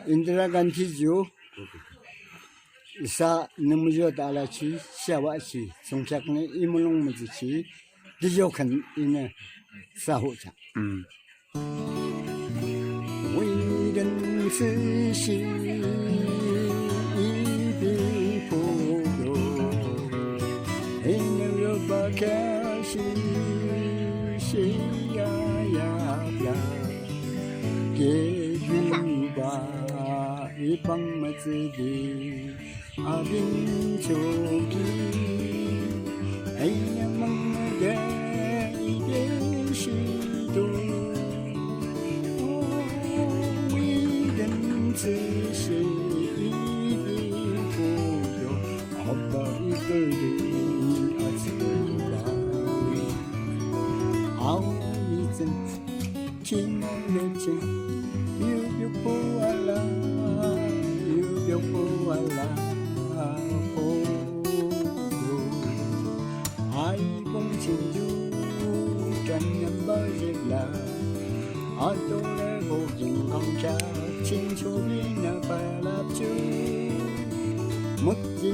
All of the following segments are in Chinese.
Indira Gandhi jo isa numujo dala chi shawa chi songchak ne imulong mu chi dijo kan ina sa ho cha 为人此心一笔不留，黑牛肉把开心谁呀呀呀，给予吧一帮么子的阿宾秋皮，哎呀梦的一点心多。此时一定不有好吧一个人啊自然好一阵听得见又不完了又不完了哦爱共情就感染不热了爱都来不应抗战千秋里那白蜡烛，木吉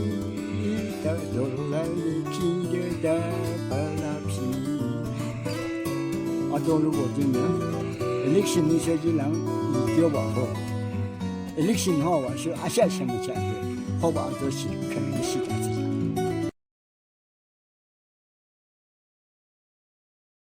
的哆来提的白蜡皮。啊，多如果今年，election 你说这人一丢吧好，election 好话说阿下什么讲的，好吧都是可能是这样子。